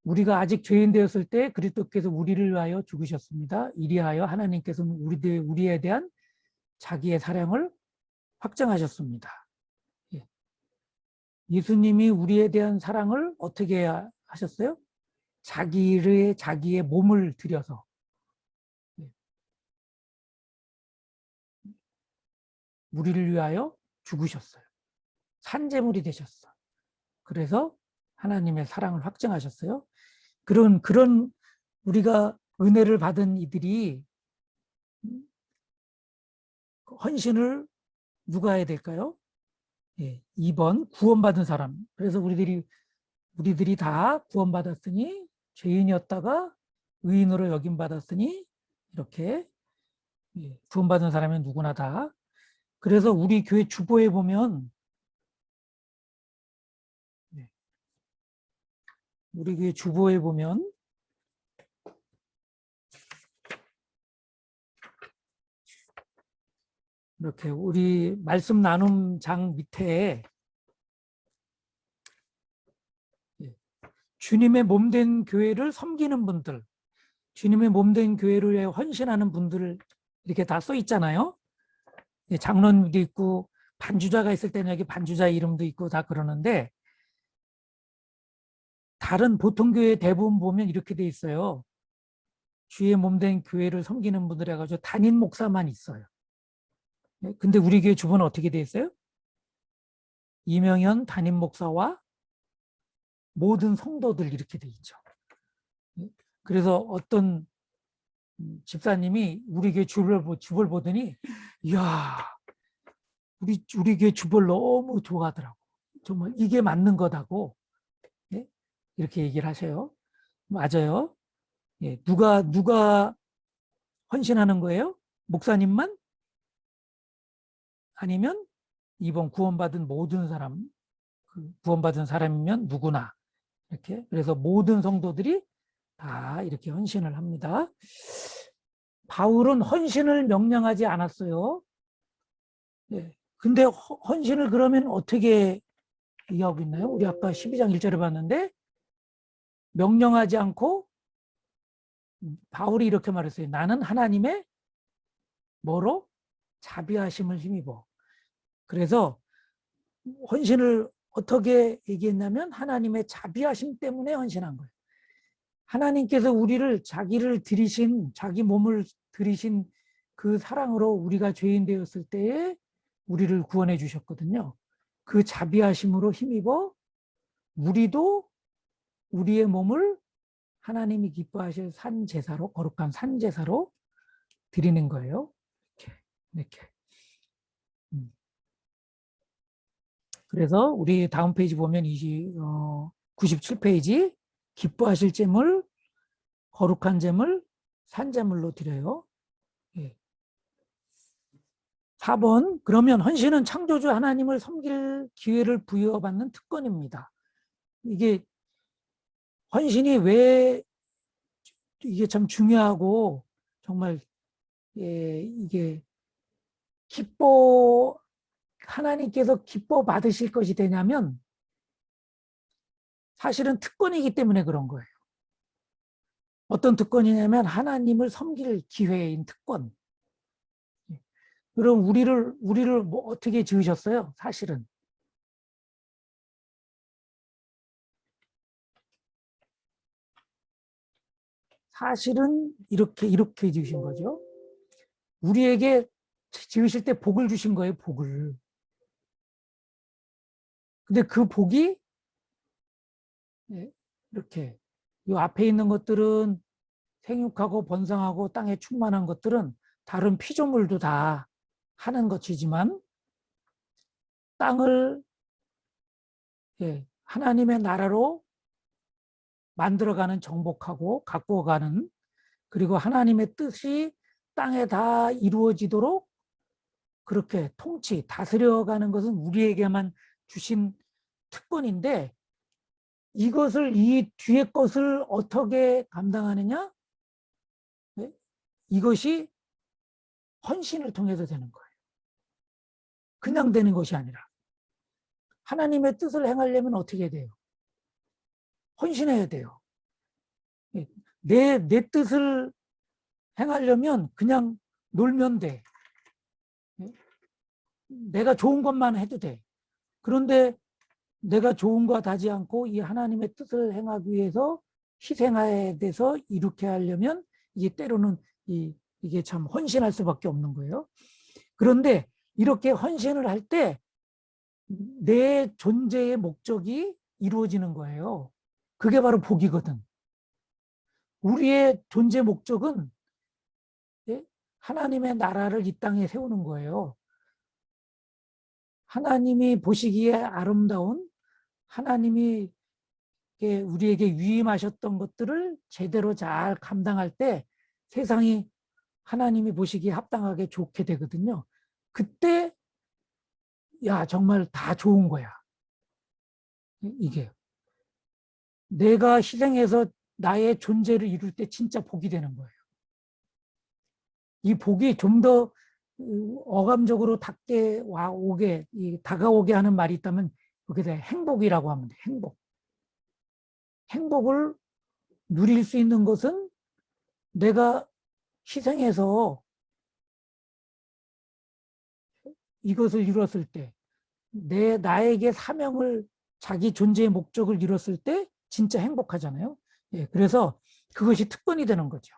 우리가 아직 죄인 되었을 때 그리스도께서 우리를 위하여 죽으셨습니다. 이리하여 하나님께서는 우리에 대한 자기의 사랑을 확정하셨습니다. 예. 예수님이 우리에 대한 사랑을 어떻게 하셨어요? 자기의 몸을 들여서. 예. 우리를 위하여 죽으셨어요. 산제물이 되셨어. 그래서 하나님의 사랑을 확증하셨어요. 그런 우리가 은혜를 받은 이들이 헌신을 누가 해야 될까요? 예, 2번 구원받은 사람. 그래서 우리들이 다 구원받았으니, 죄인이었다가 의인으로 여김받았으니, 이렇게 구원받은 사람이 누구나 다. 그래서 우리 교회 주보에 보면, 우리 교회 주보에 보면 이렇게 우리 말씀 나눔 장 밑에 주님의 몸된 교회를 섬기는 분들, 주님의 몸된 교회를 위해 헌신하는 분들 이렇게 다 써 있잖아요. 장로님도 있고 반주자가 있을 때는 여기 반주자 이름도 있고 다 그러는데, 다른 보통 교회 대부분 보면 이렇게 돼 있어요. 주의 몸된 교회를 섬기는 분들 해가지고 담임 목사만 있어요. 근데 우리 교회 주보는 어떻게 돼 있어요? 이명현 담임 목사와 모든 성도들 이렇게 돼 있죠. 그래서 어떤 집사님이 우리 교회 주보를 보더니, 이야, 우리 교회 주보를 너무 좋아하더라고. 정말 이게 맞는 거다고. 예? 이렇게 얘기를 하셔요. 맞아요. 예, 누가 헌신하는 거예요? 목사님만? 아니면 2번 구원받은 모든 사람, 구원받은 사람이면 누구나 이렇게. 그래서 모든 성도들이 다 이렇게 헌신을 합니다. 바울은 헌신을 명령하지 않았어요. 네. 근데 헌신을 그러면 어떻게 이해하고 있나요? 우리 아까 12장 1절에 봤는데 명령하지 않고 바울이 이렇게 말했어요. 나는 하나님의 뭐로? 자비하심을 힘입어. 그래서 헌신을 어떻게 얘기했냐면 하나님의 자비하심 때문에 헌신한 거예요. 하나님께서 우리를 자기를 들이신, 자기 몸을 들이신 그 사랑으로 우리가 죄인 되었을 때에 우리를 구원해 주셨거든요. 그 자비하심으로 힘입어 우리도 우리의 몸을 하나님이 기뻐하실 산제사로, 거룩한 산제사로 드리는 거예요. 이렇게. 그래서 우리 다음 페이지 보면 97페이지 기뻐하실 제물, 거룩한 제물, 산제물로 드려요. 예. 4번 그러면 헌신은 창조주 하나님을 섬길 기회를 부여받는 특권입니다. 이게 헌신이 왜 이게 참 중요하고 정말 이게 하나님께서 기뻐 받으실 것이 되냐면 사실은 특권이기 때문에 그런 거예요. 어떤 특권이냐면 하나님을 섬길 기회인 특권. 그럼 우리를 뭐 어떻게 지으셨어요? 사실은 이렇게 지으신 거죠. 우리에게 지으실 때 복을 주신 거예요, 복을. 근데 그 복이 이렇게 이 앞에 있는 것들은 생육하고 번성하고 땅에 충만한 것들은 다른 피조물도 다 하는 것이지만 땅을 하나님의 나라로 만들어가는 정복하고 가꾸어가는 그리고 하나님의 뜻이 땅에 다 이루어지도록 그렇게 다스려가는 것은 우리에게만 주신 특권인데 이 뒤에 것을 어떻게 감당하느냐? 이것이 헌신을 통해서 되는 거예요. 그냥 되는 것이 아니라 하나님의 뜻을 행하려면 어떻게 돼요? 헌신해야 돼요. 내 뜻을 행하려면 그냥 놀면 돼. 내가 좋은 것만 해도 돼. 그런데 내가 좋은 거 하지 않고 이 하나님의 뜻을 행하기 위해서 희생해야 돼서 이렇게 하려면 이게 때로는 이게 참 헌신할 수밖에 없는 거예요. 그런데 이렇게 헌신을 할 때 내 존재의 목적이 이루어지는 거예요. 그게 바로 복이거든. 우리의 존재 목적은 하나님의 나라를 이 땅에 세우는 거예요. 하나님이 보시기에 아름다운 하나님이 우리에게 위임하셨던 것들을 제대로 잘 감당할 때 세상이 하나님이 보시기에 합당하게 좋게 되거든요. 그때 정말 다 좋은 거야. 이게 내가 희생해서 나의 존재를 이룰 때 진짜 복이 되는 거예요. 이 복이 좀 더 어감적으로 다가오게 하는 말이 있다면 그게 행복이라고 하면 돼. 행복을 누릴 수 있는 것은 내가 희생해서 이것을 이뤘을 때 나에게 사명을 자기 존재의 목적을 이뤘을 때 진짜 행복하잖아요. 그래서 그것이 특권이 되는 거죠.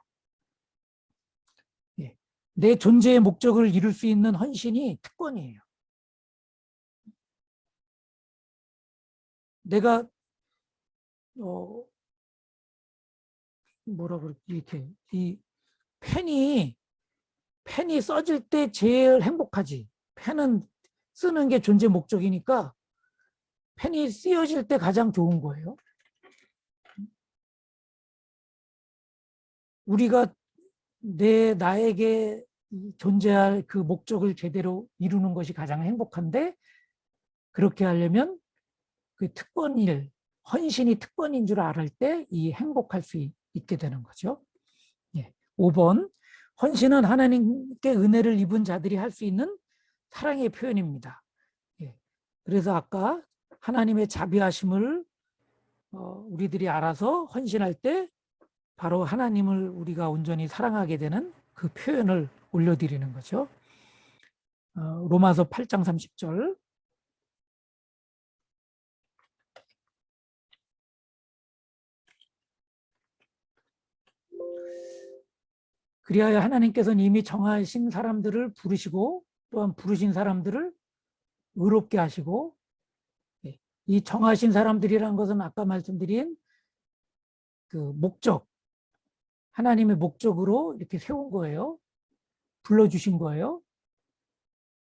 내 존재의 목적을 이룰 수 있는 헌신이 특권이에요. 내가 뭐라 그럴지 이렇게 이 펜이 써질 때 제일 행복하지. 펜은 쓰는 게 존재 목적이니까 펜이 쓰여질 때 가장 좋은 거예요. 우리가 나에게 이 존재할 그 목적을 제대로 이루는 것이 가장 행복한데, 그렇게 하려면 그 특권일, 헌신이 특권인 줄 알을 때 이 행복할 수 있게 되는 거죠. 예. 5번, 헌신은 하나님께 은혜를 입은 자들이 할 수 있는 사랑의 표현입니다. 예. 그래서 아까 하나님의 자비하심을 우리들이 알아서 헌신할 때 바로 하나님을 우리가 온전히 사랑하게 되는 그 표현을 올려드리는 거죠. 로마서 8장 30절. 그리하여 하나님께서는 이미 정하신 사람들을 부르시고 또한 부르신 사람들을 의롭게 하시고, 이 정하신 사람들이라는 것은 아까 말씀드린 그 목적, 하나님의 목적으로 이렇게 세운 거예요. 불러주신 거예요.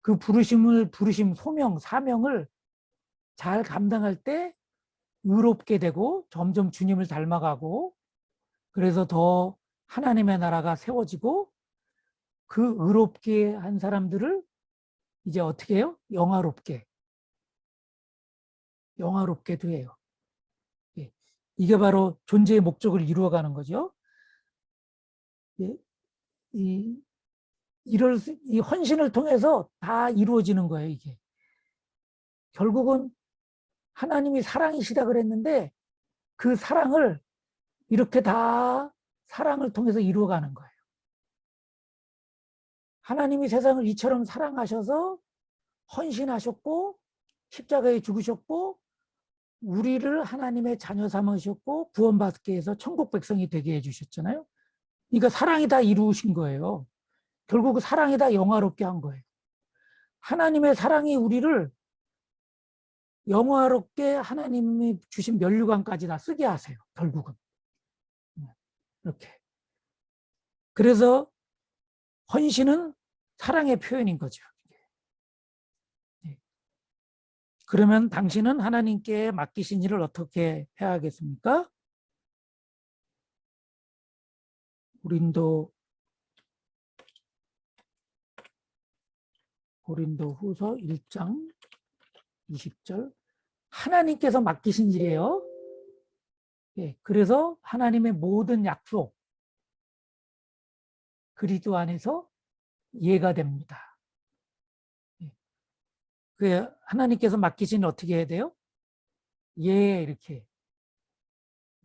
그 부르심, 소명, 사명을 잘 감당할 때 의롭게 되고 점점 주님을 닮아가고, 그래서 더 하나님의 나라가 세워지고, 그 의롭게 한 사람들을 이제 어떻게 해요? 영화롭게도 해요. 예. 이게 바로 존재의 목적을 이루어가는 거죠. 예. 이 헌신을 통해서 다 이루어지는 거예요, 이게. 결국은 하나님이 사랑이시다 그랬는데 그 사랑을 이렇게 다 사랑을 통해서 이루어가는 거예요. 하나님이 세상을 이처럼 사랑하셔서 헌신하셨고 십자가에 죽으셨고 우리를 하나님의 자녀 삼으셨고 구원받게 해서 천국 백성이 되게 해주셨잖아요. 그러니까 사랑이 다 이루신 거예요. 결국 사랑이 다 영화롭게 한 거예요. 하나님의 사랑이 우리를 영화롭게 하나님이 주신 면류관까지 다 쓰게 하세요. 결국은. 이렇게. 그래서 헌신은 사랑의 표현인 거죠. 그러면 당신은 하나님께 맡기신 일을 어떻게 해야겠습니까? 고린도후서 1장 20절. 하나님께서 맡기신 일이에요. 예, 그래서 하나님의 모든 약속 그리스도 안에서 이해가 됩니다. 예. 그 하나님께서 맡기신 일 어떻게 해야 돼요? 예, 이렇게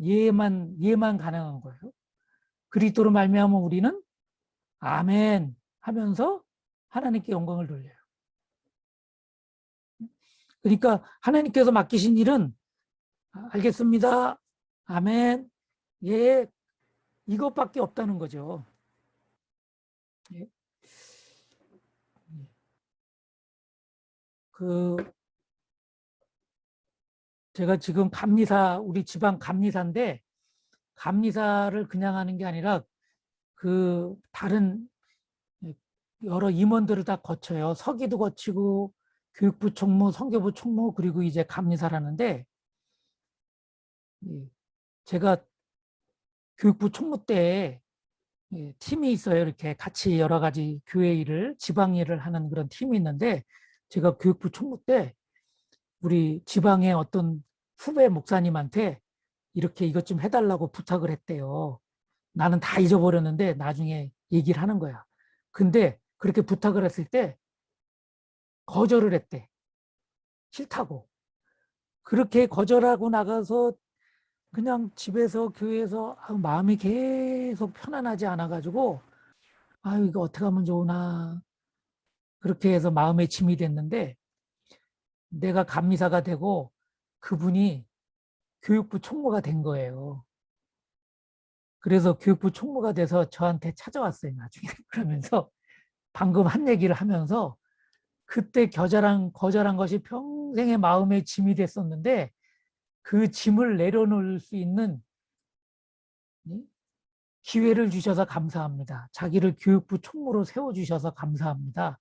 예만 가능한 거예요. 그리스도로 말미암아 우리는 아멘 하면서 하나님께 영광을 돌려요. 그러니까 하나님께서 맡기신 일은 알겠습니다. 아멘. 예. 이것밖에 없다는 거죠. 예. 제가 지금 우리 지방 감리사인데 감리사를 그냥 하는 게 아니라 다른 여러 임원들을 다 거쳐요. 서기도 거치고 교육부 총무, 선교부 총무, 그리고 이제 감리사라는데, 제가 교육부 총무 때 팀이 있어요. 이렇게 같이 여러 가지 교회 일을, 지방 일을 하는 그런 팀이 있는데, 제가 교육부 총무 때 우리 지방의 어떤 후배 목사님한테 이렇게 이것 좀 해달라고 부탁을 했대요. 나는 다 잊어버렸는데 나중에 얘기를 하는 거야. 근데 그렇게 부탁을 했을 때 거절을 했대. 싫다고. 그렇게 거절하고 나가서 그냥 집에서 교회에서 마음이 계속 편안하지 않아가지고 이거 어떻게 하면 좋으나 그렇게 해서 마음의 짐이 됐는데, 내가 감리사가 되고 그분이 교육부 총무가 된 거예요. 그래서 교육부 총무가 돼서 저한테 찾아왔어요, 나중에. 그러면서 방금 한 얘기를 하면서 그때 거절한 것이 평생의 마음의 짐이 됐었는데 그 짐을 내려놓을 수 있는 기회를 주셔서 감사합니다. 자기를 교육부 총무로 세워주셔서 감사합니다.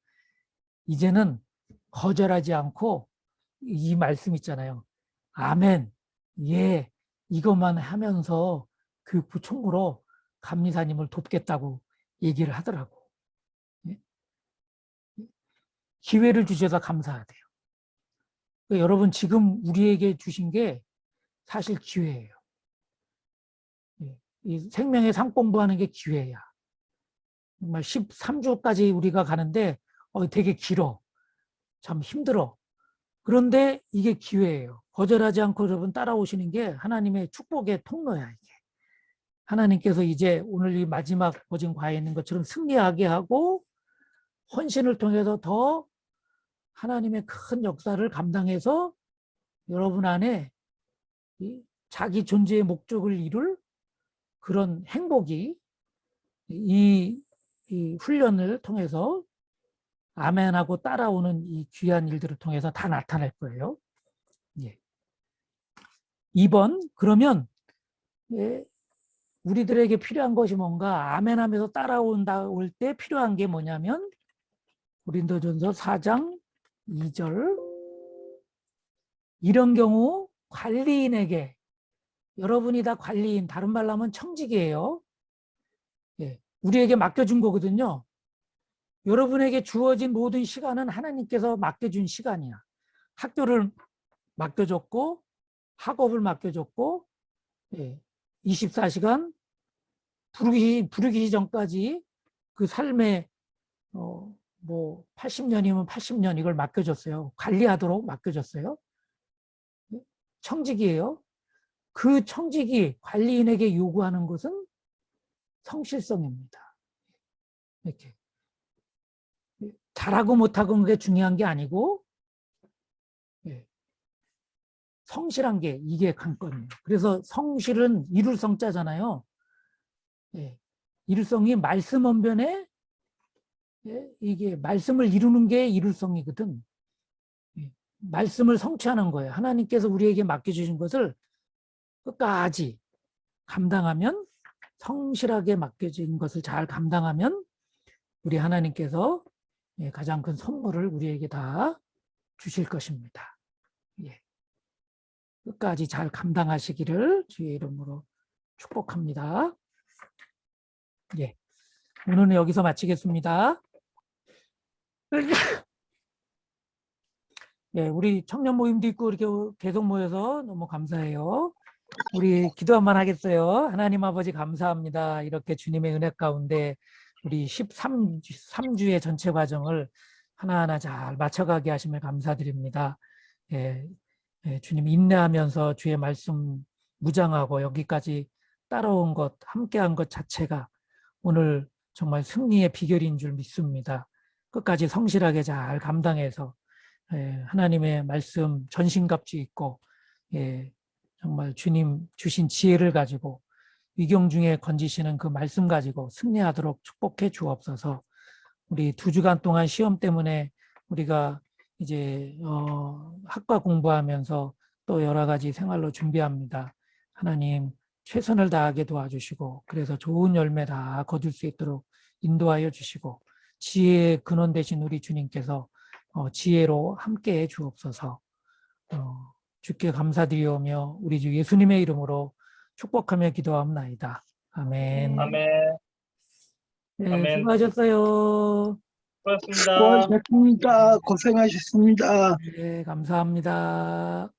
이제는 거절하지 않고 이 말씀 있잖아요. 아멘, 예, 이것만 하면서 교육부 총무로 감리사님을 돕겠다고 얘기를 하더라고. 기회를 주셔서 감사하대요. 그러니까 여러분 지금 우리에게 주신 게 사실 기회예요. 이 생명의 삶 공부하는 게 기회야. 정말 13주까지 우리가 가는데 되게 길어. 참 힘들어. 그런데 이게 기회예요. 거절하지 않고 여러분 따라오시는 게 하나님의 축복의 통로야, 이게. 하나님께서 이제 오늘 이 마지막 보증 과에 있는 것처럼 승리하게 하고 헌신을 통해서 더 하나님의 큰 역사를 감당해서 여러분 안에 자기 존재의 목적을 이룰 그런 행복이 이 훈련을 통해서 아멘하고 따라오는 이 귀한 일들을 통해서 다 나타날 거예요. 예. 2번, 그러면 우리들에게 필요한 것이 뭔가 아멘하면서 올 때 필요한 게 뭐냐면 고린도전서 4장 2절, 이런 경우 관리인에게, 여러분이 다 관리인, 다른 말로 하면 청직이에요. 예. 우리에게 맡겨준 거거든요. 여러분에게 주어진 모든 시간은 하나님께서 맡겨준 시간이야. 학교를 맡겨줬고 학업을 맡겨줬고 24시간 부르기 전까지 그 삶의 뭐 80년이면 80년 이걸 맡겨줬어요. 관리하도록 맡겨줬어요. 청직이에요. 그 청직이 관리인에게 요구하는 것은 성실성입니다. 이렇게 잘하고 못하고 그게 중요한 게 아니고 성실한 게 이게 관건이에요. 그래서 성실은 이룰 성자잖아요. 이룰성이 말씀 언변에 이게 말씀을 이루는 게 이룰성이거든. 말씀을 성취하는 거예요. 하나님께서 우리에게 맡겨주신 것을 끝까지 감당하면, 성실하게 맡겨진 것을 잘 감당하면 우리 하나님께서 가장 큰 선물을 우리에게 다 주실 것입니다. 끝까지 잘 감당하시기를 주의 이름으로 축복합니다. 오늘은 여기서 마치겠습니다. 우리 청년 모임도 있고 이렇게 계속 모여서 너무 감사해요. 우리 기도 한번 하겠어요. 하나님 아버지 감사합니다. 이렇게 주님의 은혜 가운데 우리 13주의 전체 과정을 하나하나 잘 맞춰가게 하심을 감사드립니다. 주님 인내하면서 주의 말씀 무장하고 여기까지 따라온 것, 함께한 것 자체가 오늘 정말 승리의 비결인 줄 믿습니다. 끝까지 성실하게 잘 감당해서 하나님의 말씀 전신갑주 있고 정말 주님 주신 지혜를 가지고 위경 중에 건지시는 그 말씀 가지고 승리하도록 축복해 주옵소서. 우리 2주간 동안 시험 때문에 우리가 이제 학과 공부하면서 또 여러 가지 생활로 준비합니다. 하나님 최선을 다하게 도와주시고 그래서 좋은 열매 다 거둘 수 있도록 인도하여 주시고 지혜의 근원 되신 우리 주님께서 지혜로 함께해 주옵소서. 주께 감사드리오며 우리 주 예수님의 이름으로 축복하며 기도하옵나이다. 아멘. 아멘. 네, 아멘. 수고하셨어요. 고맙습니다. 수고하셨습니다. 고생하셨습니다. 네, 감사합니다.